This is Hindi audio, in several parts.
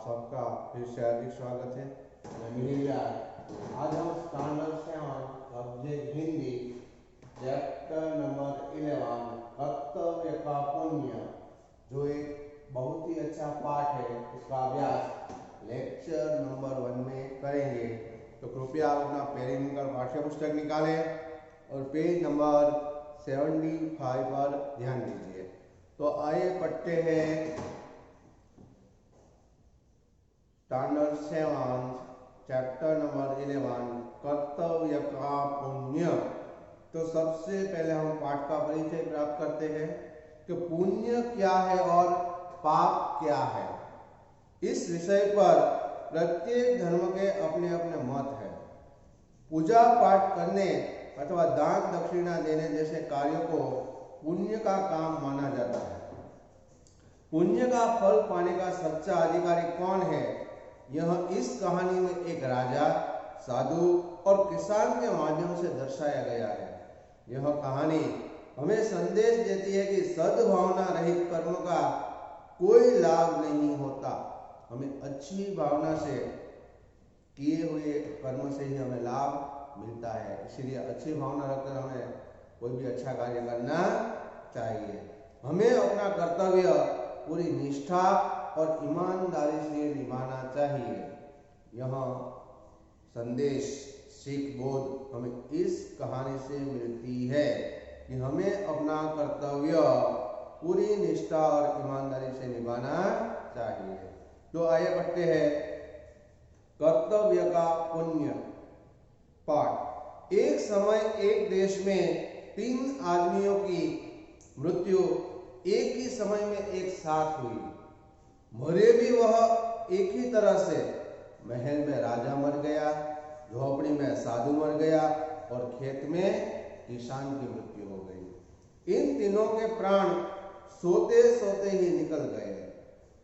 सबका फिर से हार्दिक स्वागत है। मैं मिहिर व्यास। आज हम standard 7 subject Hindi chapter number 11 कर्तव्य का पुण्य, जो एक बहुत ही अच्छा पाठ है, उसका अभ्यास लेक्चर नंबर 1 में करेंगे। तो कृपया आप अपना पेरिनिकल पाठ्य पुस्तक निकालें और पेज नंबर 75 पर ध्यान दीजिए। तो आइए पढ़ते हैं स्टैंडर्ड 7 चैप्टर नंबर 11 कर्तव्य का पुण्य। तो सबसे पहले हम पाठ का परिचय प्राप्त करते हैं कि पुण्य क्या है और पाप क्या है। इस विषय पर प्रत्येक धर्म के अपने अपने मत है। पूजा पाठ करने अथवा दान दक्षिणा देने जैसे कार्यों को पुण्य का काम माना जाता है। पुण्य का फल पाने का सच्चा अधिकारी कौन है, यह इस कहानी में एक राजा, साधु और किसान के माध्यम से दर्शाया गया है। यह कहानी हमें संदेश देती है कि सद्भावना रहित कर्म का कोई लाभ नहीं होता। हमें अच्छी भावना से किए हुए कर्म से ही हमें लाभ मिलता है। इसलिए अच्छी भावना रखकर हमें कोई भी अच्छा कार्य करना चाहिए। हमें अपना कर्तव्य पूरी निष्ठा और ईमानदारी से निभाना चाहिए। यह संदेश सीख बोध हमें इस कहानी से मिलती है कि हमें अपना कर्तव्य पूरी निष्ठा और ईमानदारी से निभाना चाहिए। तो आइए पढ़ते हैं कर्तव्य का पुण्य पाठ। एक समय एक देश में 3 आदमियों की मृत्यु एक ही समय में एक साथ हुई। मरे भी वह एक ही तरह से। महल में राजा मर गया, झोपड़ी में साधु मर गया और खेत में किसान की मृत्यु हो गई। इन तीनों के प्राण सोते सोते ही निकल गए।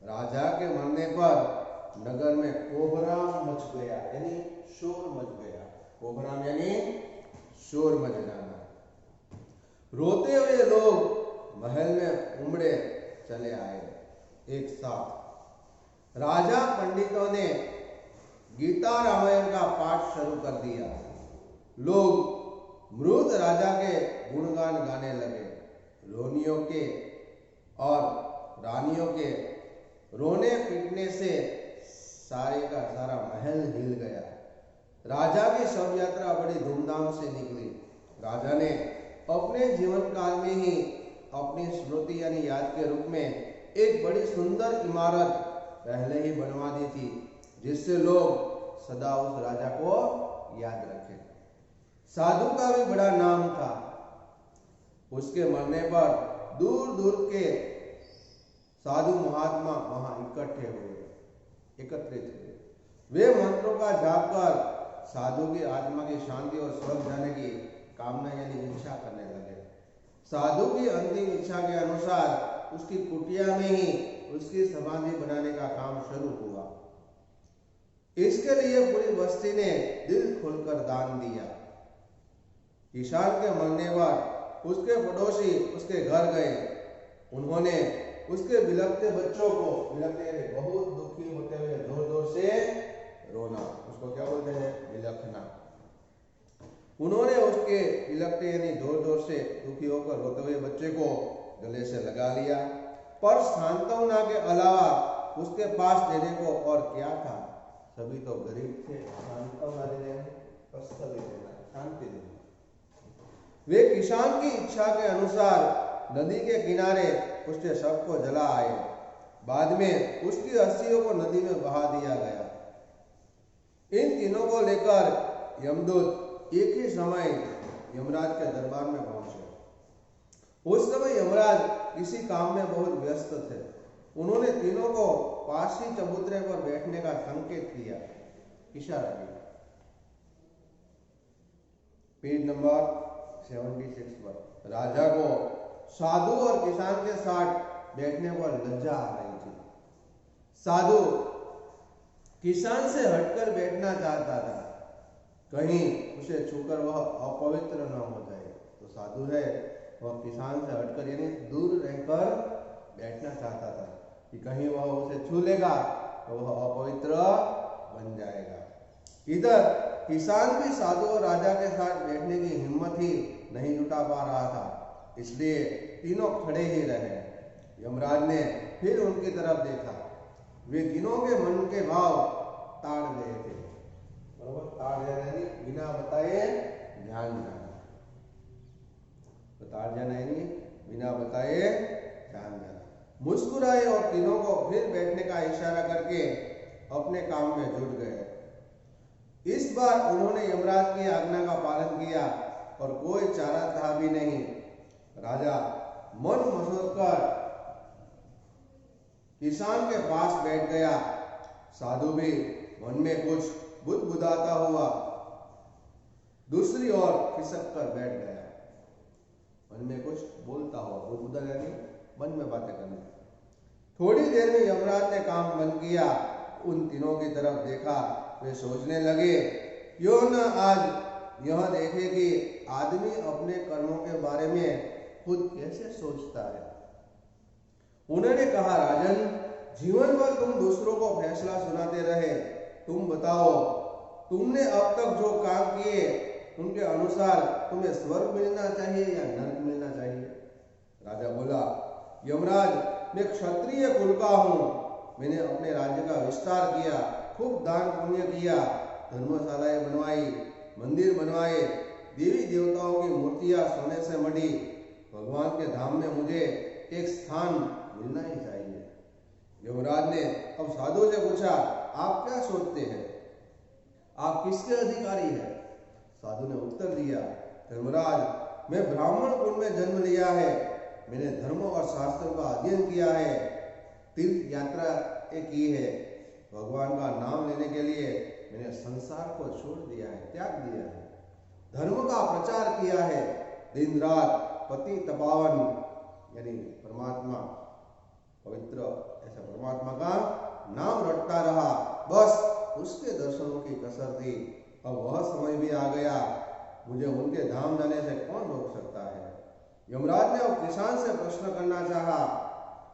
राजा के मरने पर नगर में कोहराम मच गया, यानी शोर मच गया। कोहराम यानी शोर मच जाना। रोते हुए लोग महल में उमड़े चले आए एक साथ। राजा पंडितों ने गीता रामायण का पाठ शुरू कर दिया। लोग मृत राजा के गुणगान गाने लगे। रोनियों के और रानियों के रोने पीटने से सारे का सारा महल हिल गया। राजा की शव यात्रा बड़ी धूमधाम से निकली। राजा ने अपने जीवन काल में ही अपनी स्मृति यानी याद के रूप में एक बड़ी सुंदर इमारत पहले ही बनवा दी थी, जिससे लोग सदा उस राजा को याद रखें। साधु का भी बड़ा नाम था। उसके मरने पर दूर दूर के साधु महात्मा वहां एकत्रित हुए। वे मंत्रों का जाप कर साधु की आत्मा की शांति और स्वर्ग जाने की कामना यानी इच्छा करने लगे। साधु की अंतिम इच्छा के अनुसार उसकी कुटिया में ही उसकी समाधि बनाने का काम शुरू हुआ। इसके लिए पूरी बस्ती ने दिल खोलकर दान दिया। किसान के मरने पर उसके पड़ोसी उसके घर गए। उन्होंने उसके बिलखते बच्चों को, बिलखते बहुत दुखी होते हुए जोर जोर से रोना, उसको क्या बोलते हैं, बिलखना। उन्होंने उसके बिलखते यानी जोर जोर से दुखी होकर रोते हुए बच्चे को गले से लगा लिया। पर सांत्वना के अलावा उसके पास देने को और क्या था। सभी तो गरीब थे। सांत्वना देने, तसल्ली देना, शांति देना। वे किसान की इच्छा के अनुसार नदी के किनारे उसके शव को जला आए। बाद में उसकी अस्थियों को नदी में बहा दिया गया। इन तीनों को लेकर यमदूत एक ही समय यमराज के दरबार में पहुंचे। उस समय यमराज किसी काम में बहुत व्यस्त थे। उन्होंने तीनों को पासी चबूतरे पर बैठने का संकेत किया, इशारा किया। पेज नंबर 76 पर राजा को साधु और किसान के साथ बैठने पर लज्जा आ रही थी। साधु किसान से हटकर बैठना चाहता था, कहीं उसे छूकर वह अपवित्र न हो जाए। तो साधु है वह किसान से हटकर यानी दूर रहकर बैठना चाहता था कि कहीं वह उसे छू लेगा तो वह अपवित्र बन जाएगा। इधर किसान भी साधु और राजा के साथ बैठने की हिम्मत ही नहीं जुटा पा रहा था, इसलिए तीनों खड़े ही रहे। यमराज ने फिर उनकी तरफ देखा। वे तीनों के मन के भाव ताड़ गए थे। बराबर, ताड़ यानी बिना बताए ध्यान जाना, ताड़ जाना यानी बिना बताए ध्यान जाना। मुस्कुराए और तीनों को फिर बैठने का इशारा करके अपने काम में जुट गए। इस बार उन्होंने यमराज की आज्ञा का पालन किया और कोई चारा था भी नहीं। राजा मन मसोच कर किसान के पास बैठ गया। साधु भी मन में कुछ बुदबुदाता हुआ दूसरी ओर खिसक कर बैठ गया। मन में कुछ बोलता हुआ, बुदबुदा यानी मन में बातें करना। थोड़ी देर में यमराज ने काम बंद किया, उन तीनों की तरफ देखा। वे सोचने लगे, क्यों न आज यह देखे कि आदमी अपने कर्मों के बारे में खुद कैसे सोचता है। उन्होंने कहा, राजन, जीवन भर तुम दूसरों को फैसला सुनाते रहे। तुम बताओ, तुमने अब तक जो काम किए उनके अनुसार तुम्हें स्वर्ग मिलना चाहिए या नरक मिलना चाहिए? राजा बोला, यमराज, मैं क्षत्रिय कुल का हूँ। मैंने अपने राज्य का विस्तार किया, खूब दान पुण्य किया, धर्मशालाएं बनवाई, मंदिर बनवाए, देवी देवताओं की मूर्तियां सोने से मढ़ी। भगवान के धाम में मुझे एक स्थान मिलना ही चाहिए। यमराज ने अब साधु से पूछा, आप क्या सोचते हैं? आप किसके अधिकारी हैं? साधु ने उत्तर दिया, धर्मराज, मैं ब्राह्मण कुल में जन्म लिया है। मैंने धर्म और शास्त्रों का अध्ययन किया है, तीर्थ यात्रा की है, भगवान का नाम लेने के लिए मैंने संसार को छोड़ दिया है, त्याग दिया है, धर्म का प्रचार किया है, दिन रात पति तपावन यानी परमात्मा पवित्र ऐसा परमात्मा का नाम रटता रहा। बस उसके दर्शनों की कसर थी। अब वह समय भी आ गया, मुझे उनके धाम जाने से कौन रोक सकता है? यमराज ने अब किसान से प्रश्न करना चाहा,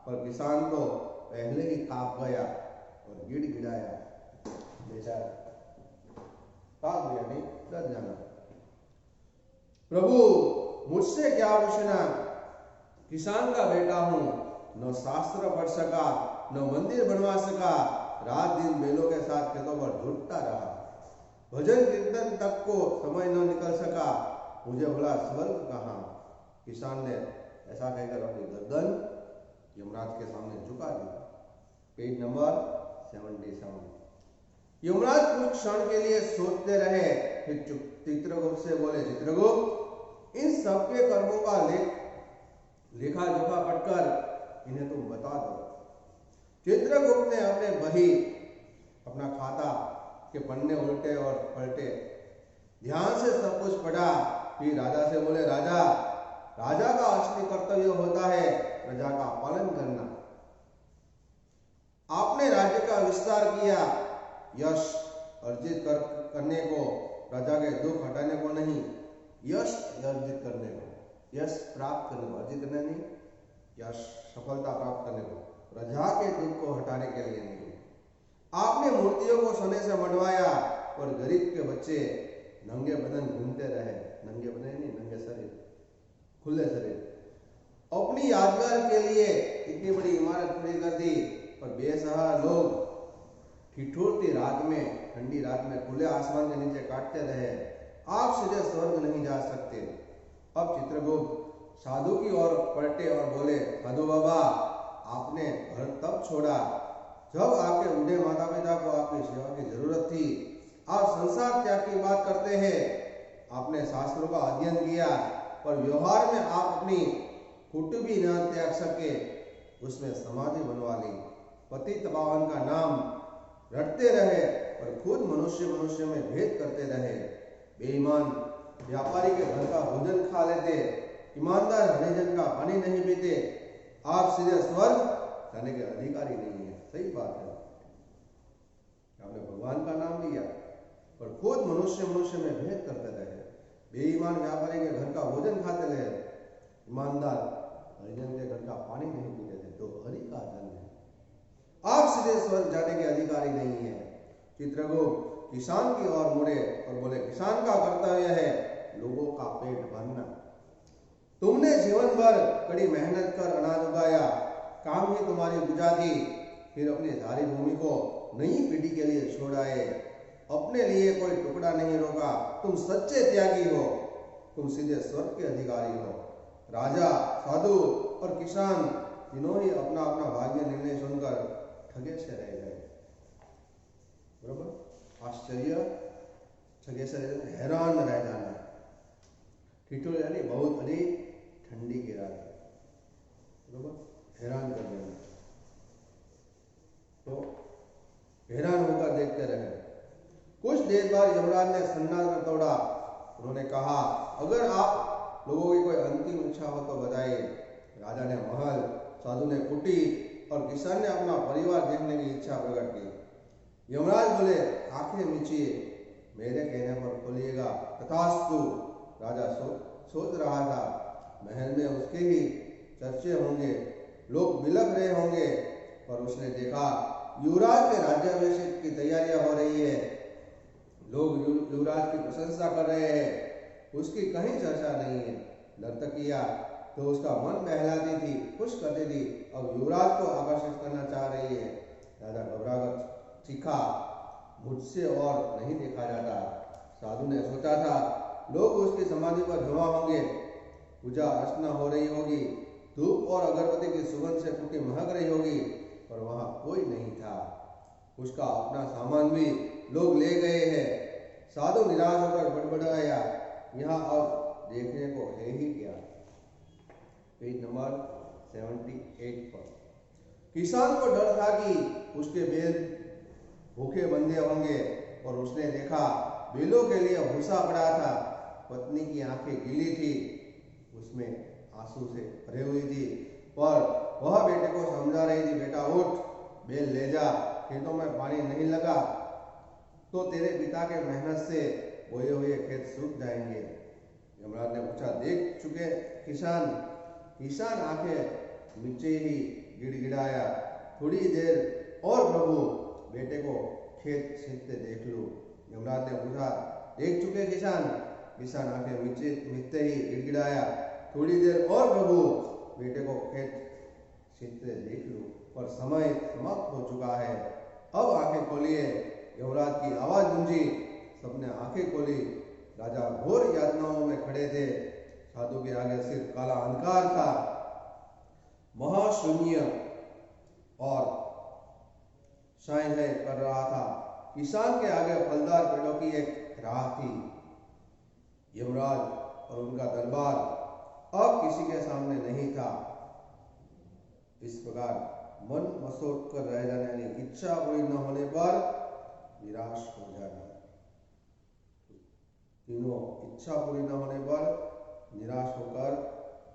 पर किसान तो पहले ही कांप गया और गिड़गिड़ाया। बेचारा कांप गया, नहीं डर जाना। प्रभु, मुझसे क्या पूछना? किसान का बेटा हूं, न शास्त्र पढ़ सका, न मंदिर बनवा सका, रात दिन बैलों के साथ खेतों पर जुटता रहा, भजन कीर्तन तक को समय न निकल सका, मुझे बोला स्वर्ग कहाँ? किसान ने ऐसा कहकर अपनी गर्दन यमराज के सामने झुका दी। Page number 77। यमराज कुछ क्षण के लिए सोचते रहे, फिर चित्रगुप्त से बोले, चित्रगुप्त, इन सबके कर्मों का लेखा जोखा पढ़कर इन्हें तुम बता दो। चित्रगुप्त ने अपने बही अपना खाता के पन्ने उल्टे और पलटे, ध्यान से सब कुछ पढ़ा। फिर राजा से बोले, राजा, राजा का असली कर्तव्य होता है प्रजा का पालन करना। आपने राज्य का विस्तार किया, यश अर्जित करने को, प्रजा के दुख हटाने को नहीं, यश अर्जित करने को, यश प्राप्त करने को, अर्जित करने नहीं, यश सफलता प्राप्त करने को, प्रजा के दुख को हटाने के लिए नहीं। आपने मूर्तियों को सोने से मढ़वाया और गरीब के बच्चे नंगे बदन घूमते रहे। नंगे बदन नहीं, नंगे शरीर, खुले शरीर। अपनी यादगार के लिए इतनी बड़ी इमारत खड़ी कर दी, पर बेसहारा लोग ठिठुरती रात में, ठंडी रात में खुले आसमान के नीचे काटते रहे। आप सीधे स्वर्ग नहीं जा सकते। अब चित्रगुप्त साधु की ओर पलटे और बोले, साधु बाबा, आपने घर तब छोड़ा जब आपके बूढ़े माता पिता को आपकी सेवा की जरूरत थी। आप संसार त्याग की बात करते हैं। आपने शास्त्रों का अध्ययन किया, पर व्यवहार में आप अपनी खुद भी न त्याग सके, उसमें समाधि बनवा ली। पति तपावन का नाम रटते रहे और खुद मनुष्य में भेद करते रहे। बेईमान व्यापारी के घर का भोजन खा लेते, ईमानदार हरिजन का पानी नहीं पीते। आप सीधे स्वर्ग जाने के अधिकारी नहीं है। सही बात है, आपने भगवान का नाम लिया पर खुद मनुष्य में भेद करते रहे। बेईमान व्यापारी के घर का भोजन खाते रहे, ईमानदार हरिजन के घर का पानी नहीं पीते थे। तो हरि का धन है। आप सीधे स्वर्ग जाने के अधिकारी नहीं है। चित्रगुप्त किसान की ओर मुड़े और बोले, किसान का कर्तव्य है लोगों का पेट भरना। तुमने जीवन भर कड़ी मेहनत कर अनाज उगाया, काम ही तुम्हारी पूजा थी, फिर अपनी सारी भूमि को नई पीढ़ी के लिए छोड़ आए, अपने लिए कोई टुकड़ा नहीं रोका। तुम सच्चे त्यागी हो, तुम सीधे स्वर्ग के अधिकारी हो। राजा, साधु और किसान तीनों ही अपना अपना भाग्य निर्णय सुनकर ठगे से रह गए। बरोबर, आश्चर्य, ठगे से हैरान रह जाना। ठिठुर यानी बहुत अधिक ठंडी की रात, बरोबर, हैरान कर देना। तो हैरान होकर देखते रहे। कुछ देर बाद यमराज ने सन्नाटा तोड़ा। उन्होंने कहा, अगर आप लोगों की कोई अंतिम इच्छा हो तो बताइए। राजा ने महल, साधु ने कुटीर और किसान ने अपना परिवार देखने की इच्छा प्रकट की। यमराज बोले, आंखें मीचिए, मेरे कहने पर खोलिएगा। तथास्तु। राजा सोच रहा था, महल में उसके ही चर्चे होंगे, लोग बिलख रहे होंगे, पर उसने देखा युवराज के राज्याभिषेक की तैयारियां हो रही है, लोग युवराज की प्रशंसा कर रहे हैं, उसकी कहीं चर्चा नहीं है। नर्तकिया तो उसका मन बहलाती थी, खुश करती थी, अब युवराज को आकर्षित करना चाह रही है। राजा घबराकर चीखा, मुझसे और नहीं देखा जाता। साधु ने सोचा था, लोग उसकी समाधि पर जमा होंगे, पूजा अर्चना हो रही होगी, धूप और अगरबत्ती की सुगंध से कुटी महक रही होगी, पर वहां कोई नहीं था। उसका अपना सामान भी लोग ले गए हैं। साधु निराश होकर बड़बड़ाया, यहाँ अब देखने को है ही क्या। पेज नंबर 78 पर। किसान को डर था कि उसके बैल भूखे बंधे होंगे, और उसने देखा बैलों के लिए भूसा पड़ा था। पत्नी की आंखें गीली थी, उसमें आंसू से भरी हुई थी, पर वह बेटे को समझा रही थी, बेटा उठ, बैल ले जा, खेतों में पानी नहीं लगा तो तेरे पिता के मेहनत से बोए हुए खेत सूख जाएंगे। यमराज ने पूछा, देख चुके किसान? किसान आंखें नीचे ही गिड़गिड़ाया, थोड़ी देर और प्रभु, बेटे को खेत सींचते देख लो। यमराज ने पूछा, देख चुके किसान? किसान आंखें मीचते ही गिड़गिड़ाया, थोड़ी देर और प्रभु, बेटे को खेत सींचते देख लो, पर समय समाप्त हो चुका है, अब आंखें खोलिए। यमराज की आवाज गूंजी, सबने आंखें खोली। राजा घोर यातनाओं में खड़े थे। साधु के आगे सिर्फ काला अंधकार था, महाशून्य और शाय कर रहा था। किसान के आगे फलदार पेड़ों की एक राह थी। यमराज और उनका दरबार अब किसी के सामने नहीं था। इस प्रकार मन मसोट कर रह जाने, यानी इच्छा पूरी न होने पर निराश हो जाना। तीनों इच्छा पूरी न होने पर निराश होकर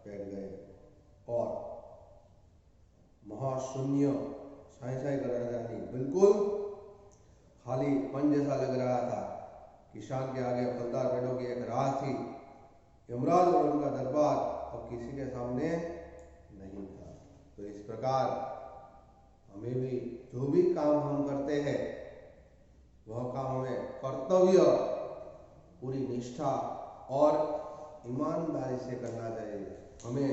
बैठ गए और महाशून्य छाई कर रह जानी, बिल्कुल खाली पन जैसा लग रहा था। किसान के आगे फलदार पेड़ों की एक राह थी। यमराज और उनका दरबार अब किसी के सामने नहीं था। तो इस प्रकार हमें भी जो भी काम हम करते हैं, वह काम हमें कर्तव्य, पूरी निष्ठा और ईमानदारी से करना चाहिए। हमें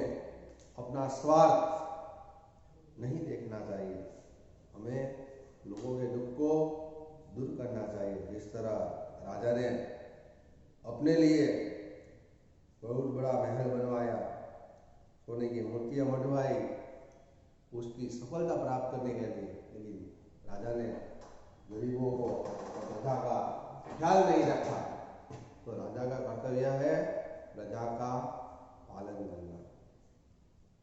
अपना स्वार्थ नहीं देखना चाहिए, हमें लोगों के दुख को दूर करना चाहिए। जिस तरह राजा ने अपने लिए बहुत बड़ा महल बनवाया, सोने की मूर्तियां मंडवाई, उसकी सफलता प्राप्त करने के लिए, लेकिन राजा ने गरीबों को प्रजा का ख्याल नहीं रखा। तो राजा का कर्तव्य है प्रजा का पालन करना,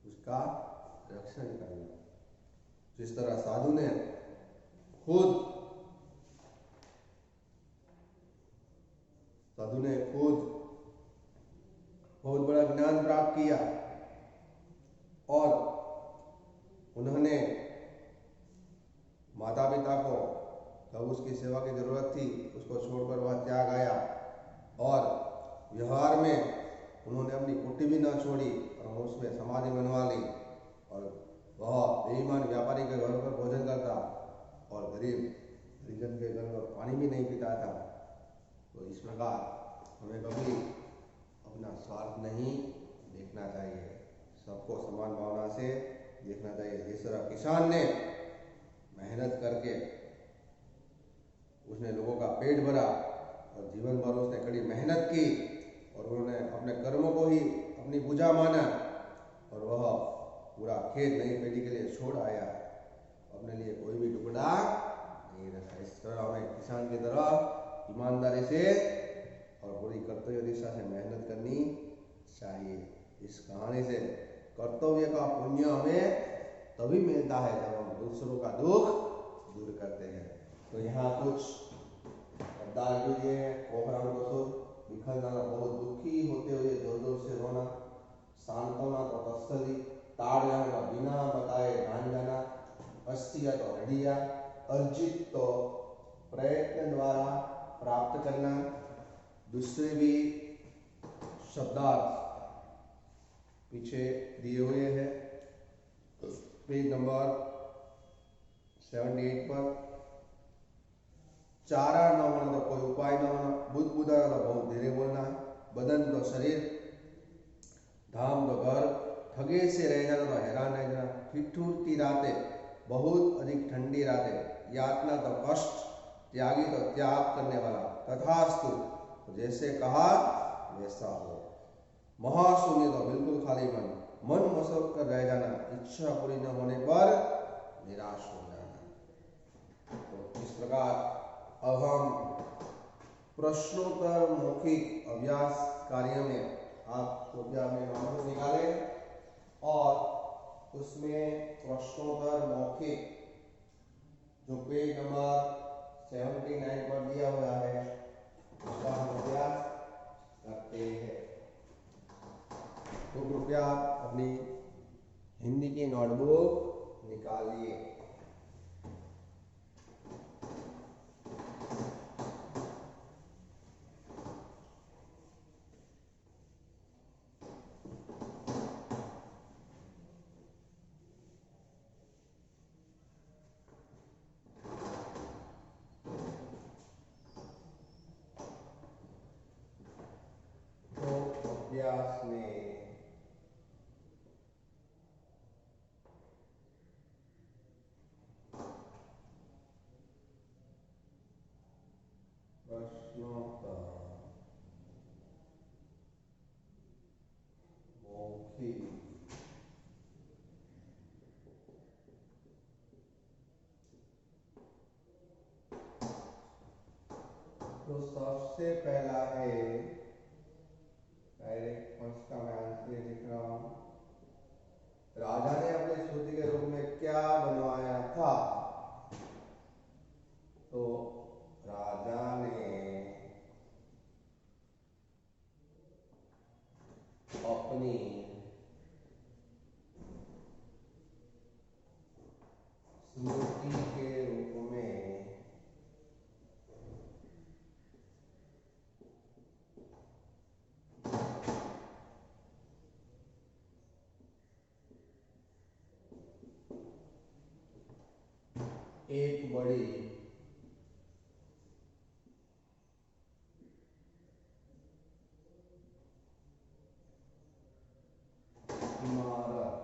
उसका रक्षण करना। जिस तरह साधु ने खुद बहुत बड़ा ज्ञान प्राप्त किया और उन्होंने माता पिता को जब उसकी सेवा की जरूरत थी उसको छोड़कर वह त्याग आया, और व्यवहार में उन्होंने अपनी कुटी भी ना छोड़ी और उसमें समाधि बनवा ली, और वह बेईमान व्यापारी के घर पर भोजन करता और गरीब हरिजन के घर पर पानी भी नहीं पीता था। तो इस प्रकार हमें कभी अपना स्वार्थ नहीं देखना चाहिए, सबको समान भावना से देखना चाहिए। जिस तरह किसान ने मेहनत करके उसने लोगों का पेट भरा और जीवन भर उसने कड़ी मेहनत की और उन्होंने अपने कर्मों को ही अपनी पूजा माना और वह पूरा खेत नई पेटी के लिए छोड़ आया, अपने लिए कोई भी टुकड़ा नहीं रखा। इस तरह हमें किसान की तरह ईमानदारी से और पूरी कर्तव्य दिशा से मेहनत करनी चाहिए। इस कहानी से कर्तव्य का पुण्य हमें तभी मिलता है जब हम दूसरों का दुख दूर करते हैं। तो यहाँ कुछ शब्दार्थ भी दिए हैं। कोहराम बसुर विखल जाना, बहुत दुखी होते हुए जोर जोर से रोना। सांत्वना तो तत्सली, ताड़ जाना तो बिना बताए मान जाना। अस्थिया तो हडिया, अर्जित तो प्रयत्न द्वारा प्राप्त करना। दूसरे भी शब्दार्थ पीछे दिए हुए हैं पेज नंबर 78 पर। चारा न होना तो कोई उपाय न होना, बुद्ध बुदा तो बहुत धीरे बोलना, बदन तो शरीर, धाम तो घर, ठगे से रह जाना तो हैरान रह जाना, ठिठुरती रातें, बहुत अधिक ठंडी रातें, यातना तो कष्ट, त्यागी तो त्याग करने वाला, तथास्तु तो जैसे कहा वैसा हो, महाशून्य तो बिल्कुल खाली मन, मन मसक कर रह जाना, इच्छा पूरी न होने पर निराश हो जाना। तो इस प्रकार अब हम प्रश्नोत्तर मौखिक अभ्यास कार्य में आप कृपया अपने नोट्स निकालें और उसमें प्रश्नोत्तर मौखिक जो पेज नंबर 79 पर दिया हुआ है उसका हम अभ्यास करते हैं। तो कृपया अपनी हिंदी की नोटबुक निकालिए। अभ्यास में प्रश्नोत्तर मौखिक तो सबसे पहला है डायरेक्ट फर्स्ट का मैं आंसर लिख रहा हूं। राजा ने अपने स्तुति के रूप में क्या बनवाया था? तो राजा ने अपनी स्मृति के रूप में एक बड़ी इमारत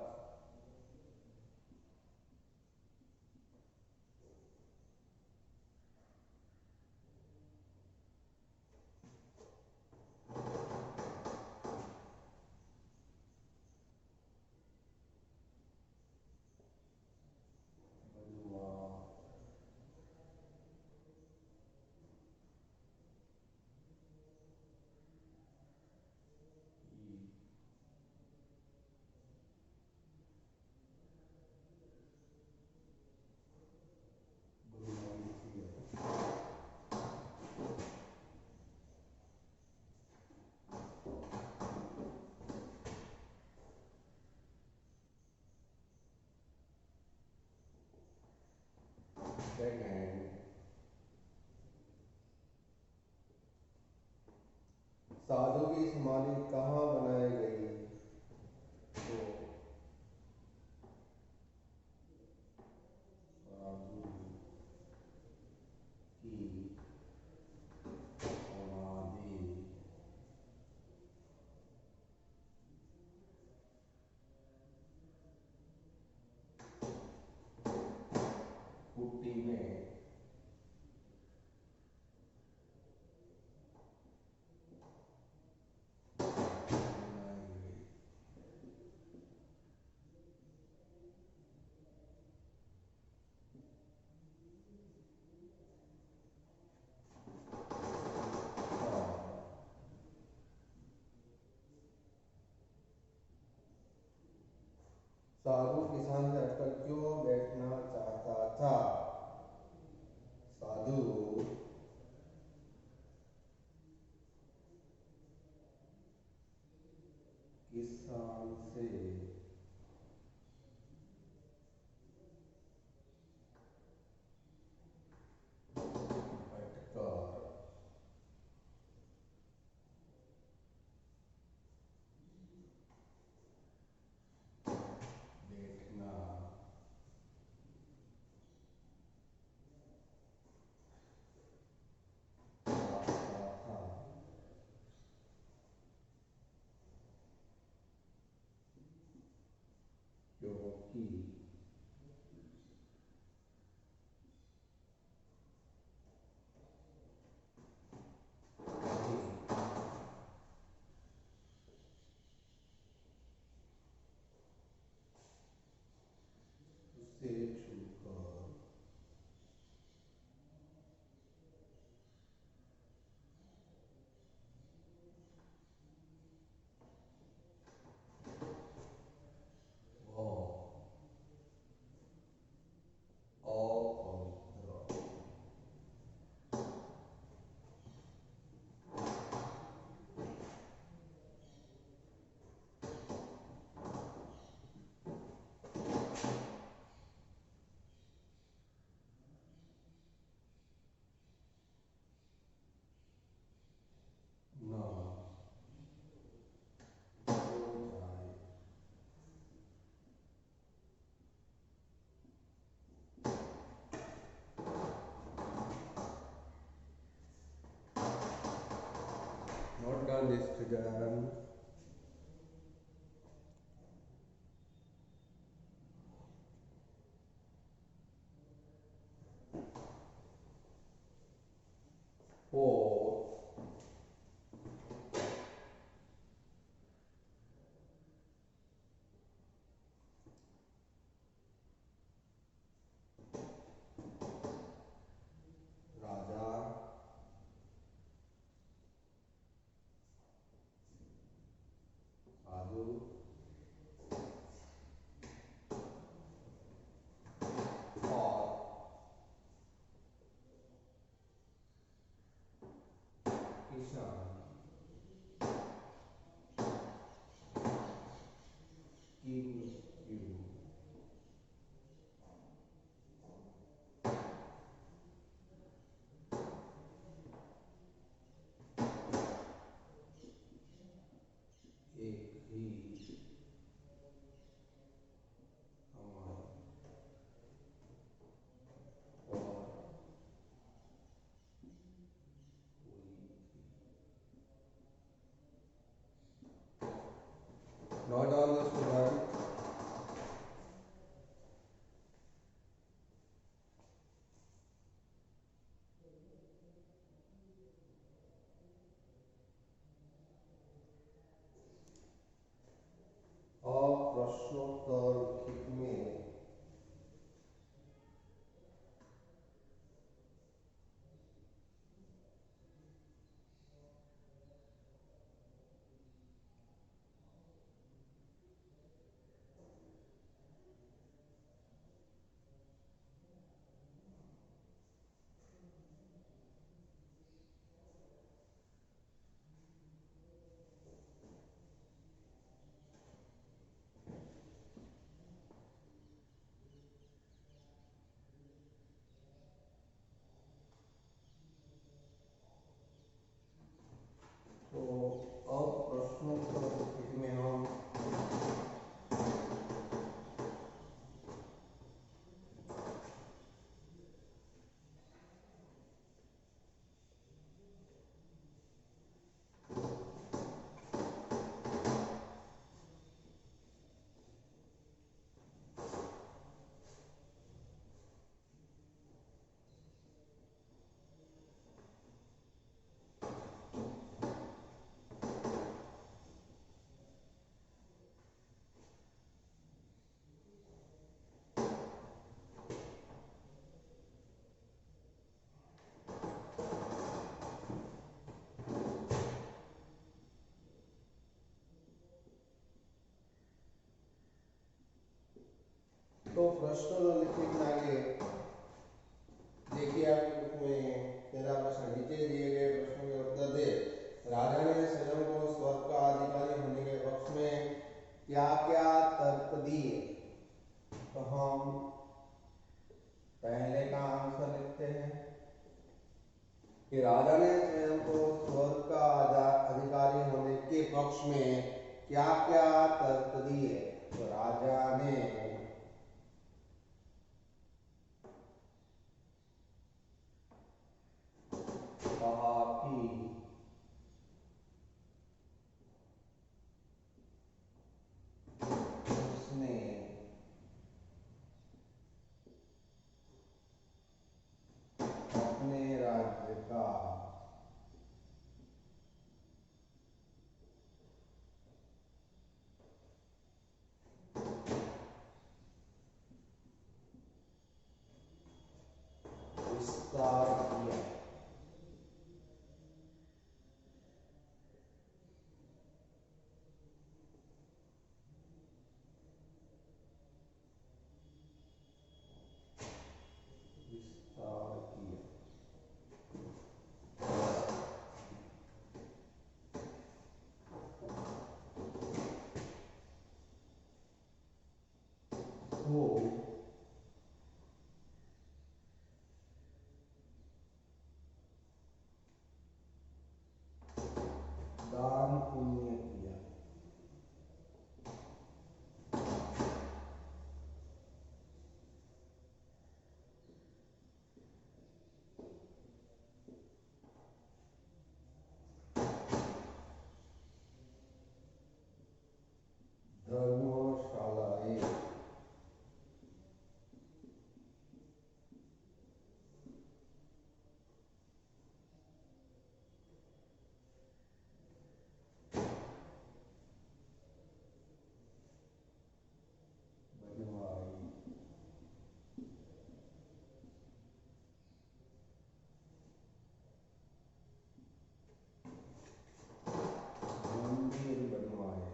साधु की समाधि कहाँ बनाई गई? तो यूटी में साधु किसान से हटकर क्यों बैठना चाहता था? साधु किसान से हटकर बैठना चाहता था। क्योंकि उसे छूकर वह अपवित्र न हो जाए। Note down this children. Four राजा साधु और किसान की मृत्यु एक ही समय पर हुई थी। तो प्रश्नों लिखित आगे देखिए आपके बुक में पहला प्रश्न नीचे दिए गए प्रश्नों के उत्तर दे। राजा ने स्वयं को स्वर्ग का अधिकारी होने के पक्ष में क्या क्या तर्क दिए? तो हम पहले का आंसर लिखते हैं कि राजा ने स्वयं को स्वर्ग का अधिकारी होने के पक्ष में क्या क्या तर्क दिए। तो राजा ने कहा कि उसने अपने राज्य का विस्तार किया। विस्तार किया। वो दान पुण्य किया। धर्मशालाएं बनवाई। मंदिर बनवाए।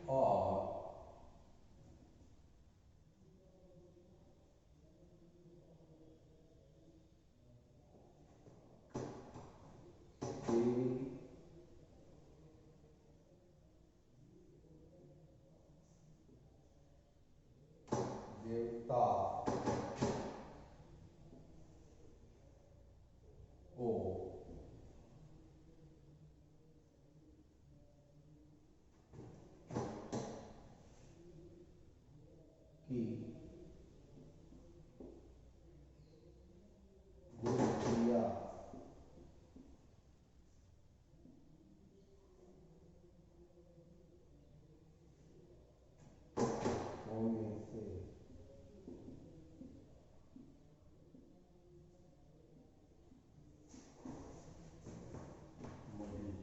और देवी देवता को की मूर्तियां होने से मरी।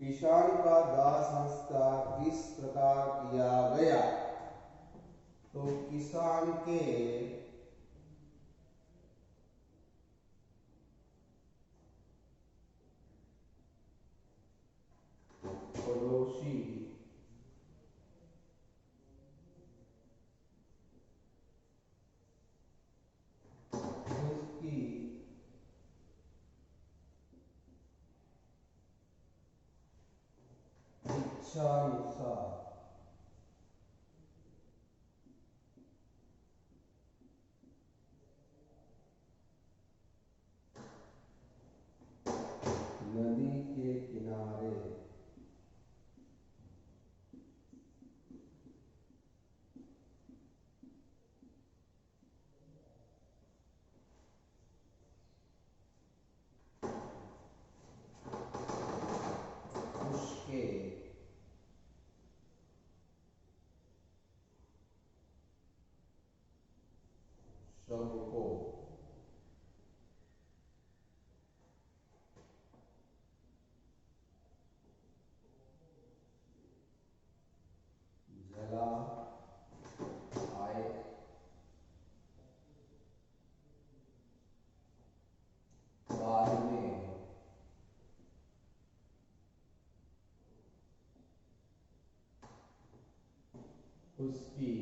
किसान का दाह संस्कार किस प्रकार किया गया? तो किसान के पड़ोसी उसकी इच्छानुसार नदी के किनारे उसके सबको जला आए बाद में उसकी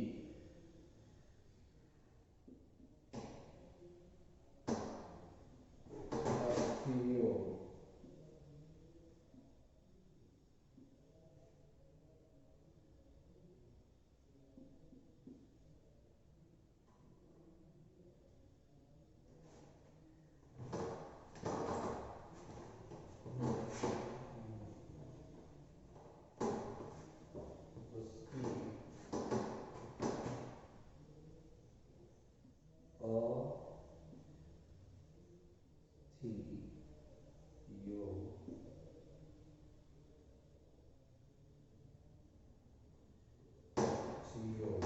अस्थियों अस्थियों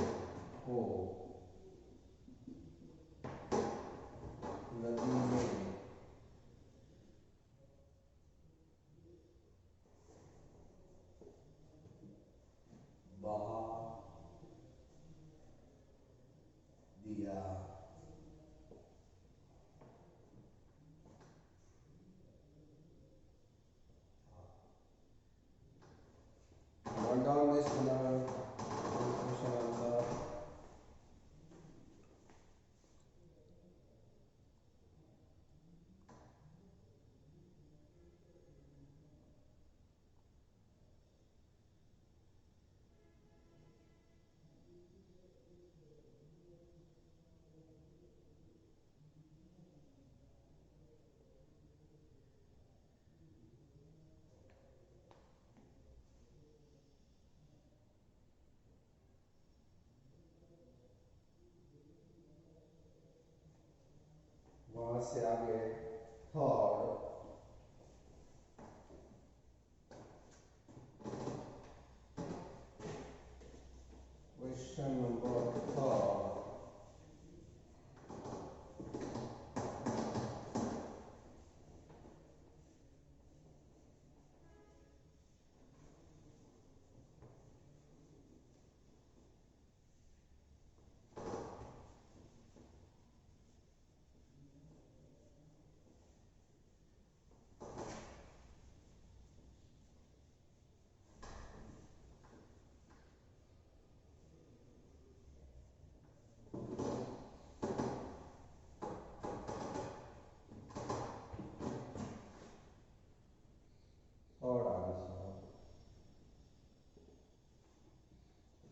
को नदी में बहा दिया। Note down this question answer. वहां से आगे third question number third.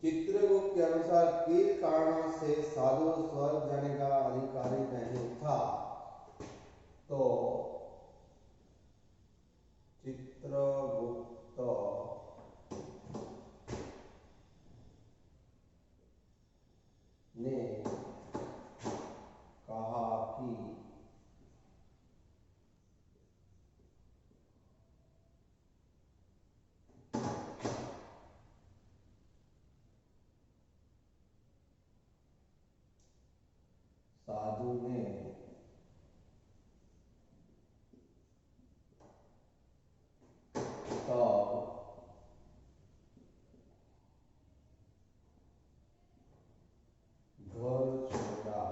Chitragupta के अनुसार किस कारण से साधु स्वर्ग जाने का अधिकारी नहीं था? तो चित्रगुप्त ने कहा कि साधु ने तब घर छोड़ा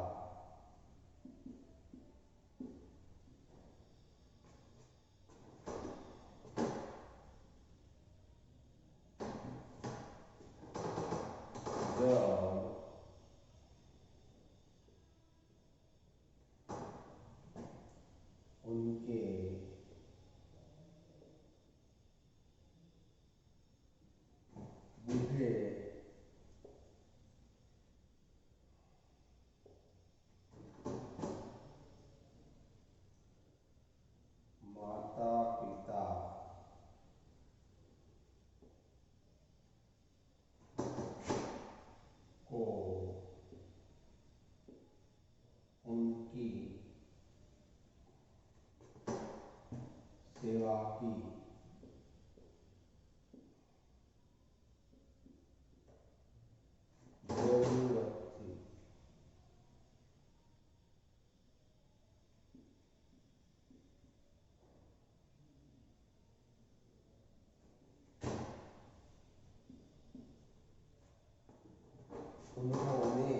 जब उनके बूढ़े माता पिता को उनकी सेवा की जरूरत थी। उन्होंने,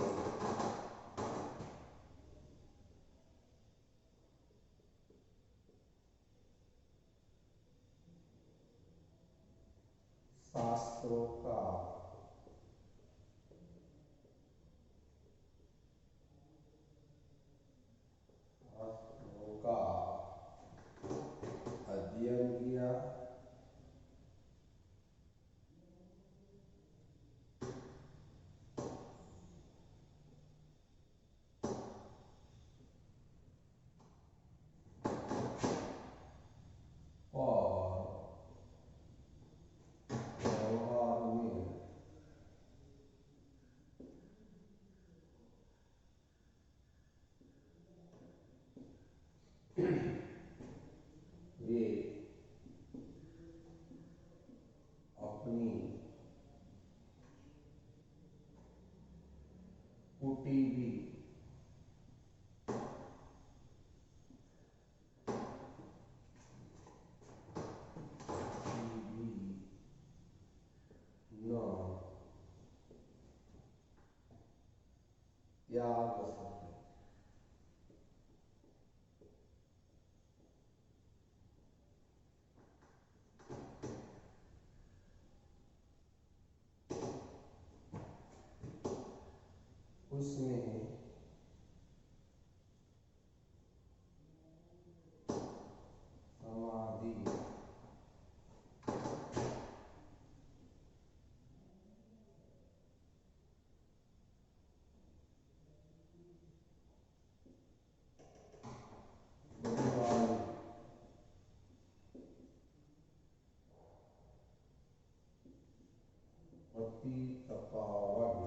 शास्त्रों का, शास्त्रों का अध्ययन किया, और व्यवहार में वे अपनी कुटीरी भी न त्याग सके। उसमें समाधि बुद्धवादी पतितपावन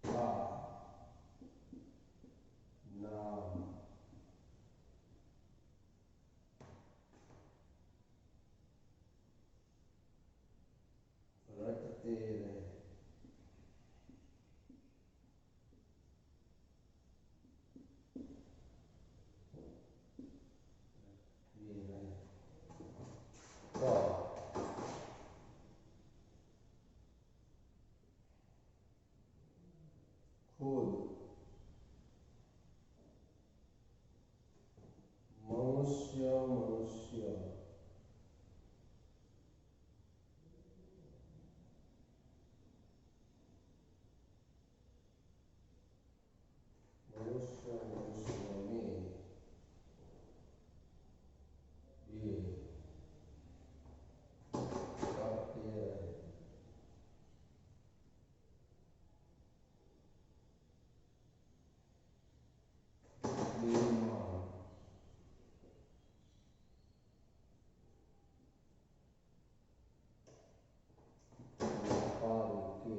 का नाम रटते रहे। तो खुद मनुष्य मनुष्य मनुष्य मनुष्य में ये करते रहे। निर्माण व्यापार के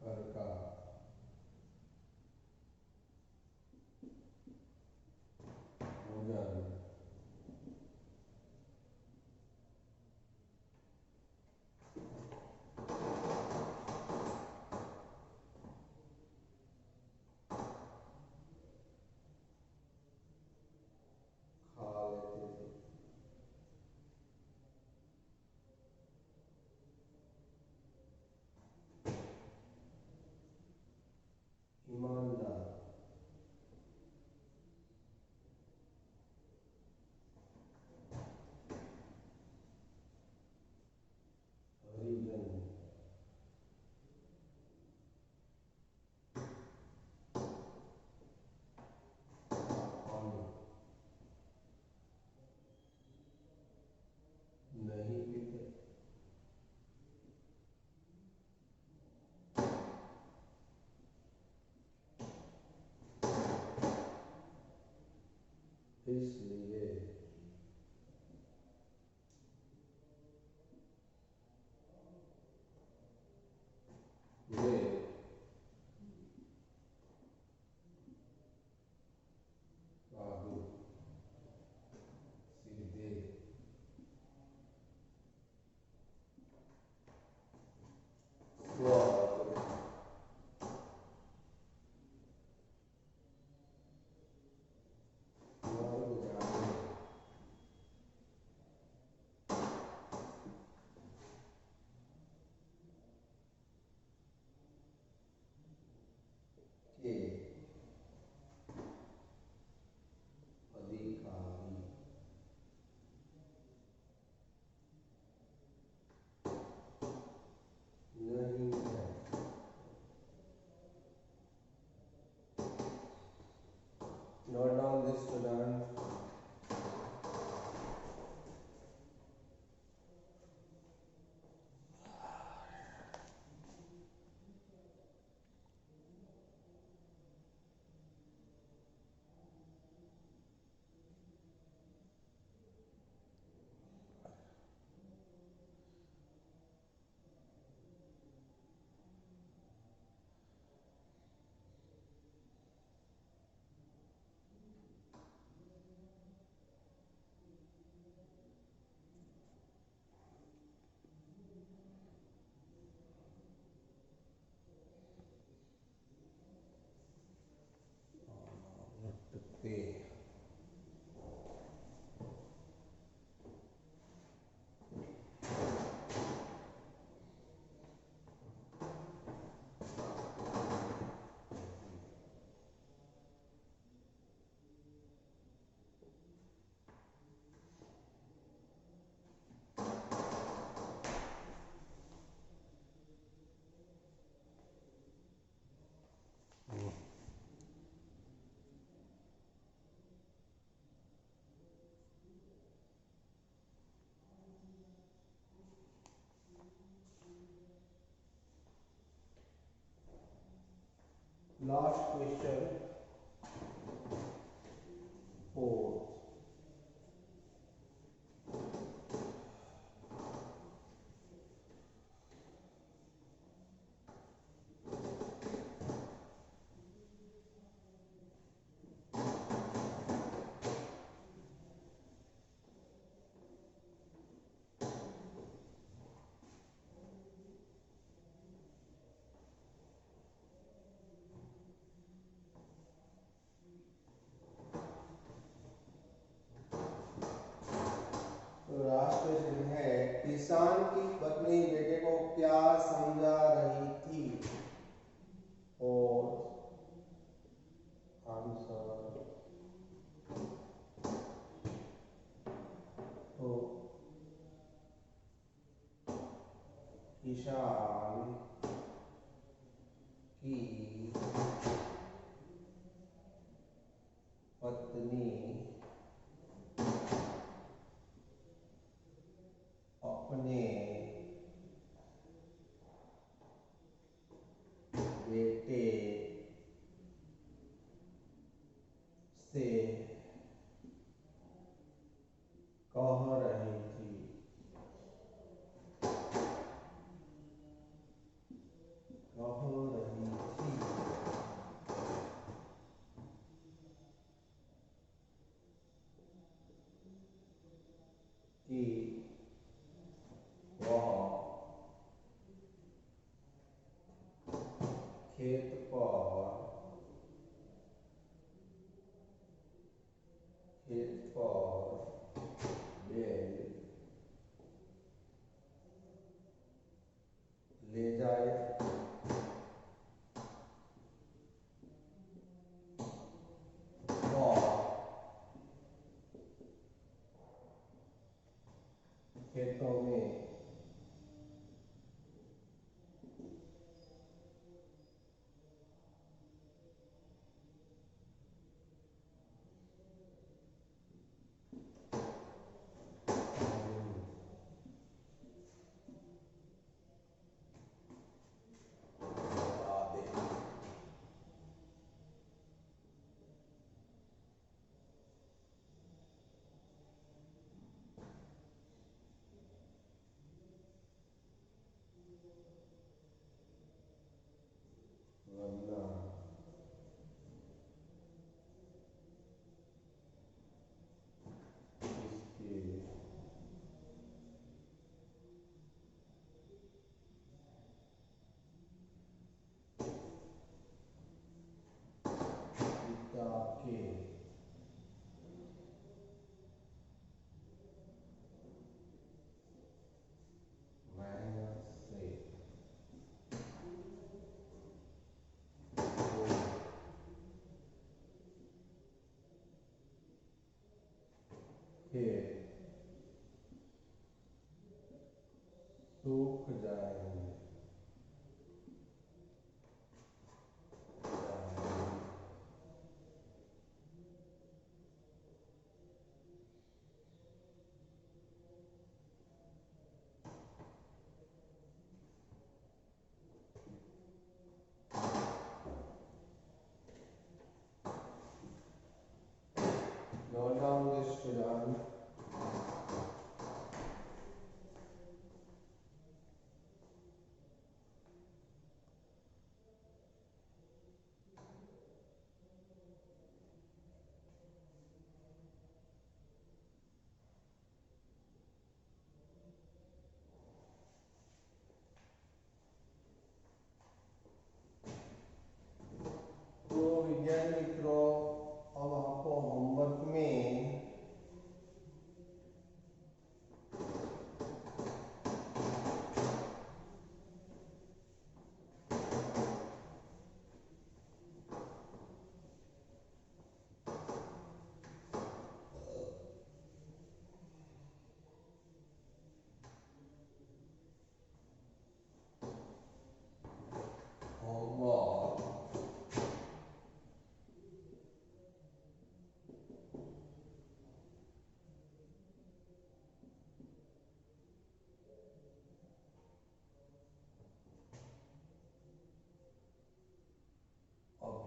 घर का भोजन खा लेते थे। ईमानदार हरिजन पानी नहीं पीते। इसलिए वे साधु सीधे स्वर्ग लास्ट क्वेश्चन 4। राष्ट्र है किसान की पत्नी बेटे को क्या समझा रही थी? और आंसर तो किसान की पत्नी अपने बेटे से कह रही थी कि वह खेत पर बैल ले जाए और खेतों में वरना इसके पिता के मेहनत से वो खेत सूख जाएंगे। Note down this student.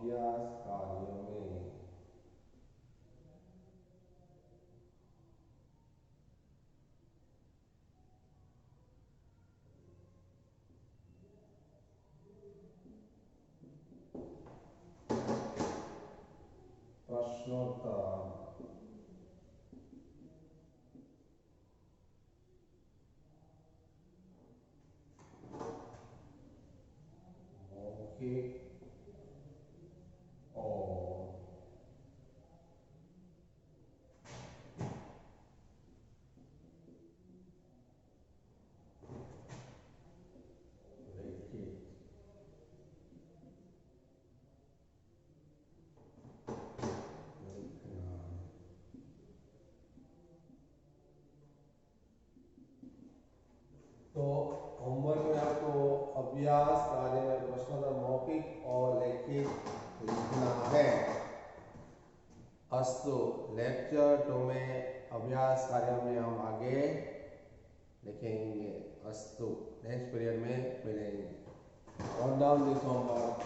अभ्यास कार्यों में। प्रश्नोत्तर। मौखिक और लिखित लिखना। तो होमवर्क में आपको अभ्यास कार्य में प्रश्नोत्तर मौखिक और लिखित लिखना है। अस्तु, लेक्चर 2 में अभ्यास कार्य में हम आगे लिखेंगे। अस्तु, नेक्स्ट पीरियड में मिलेंगे। Note down this homework.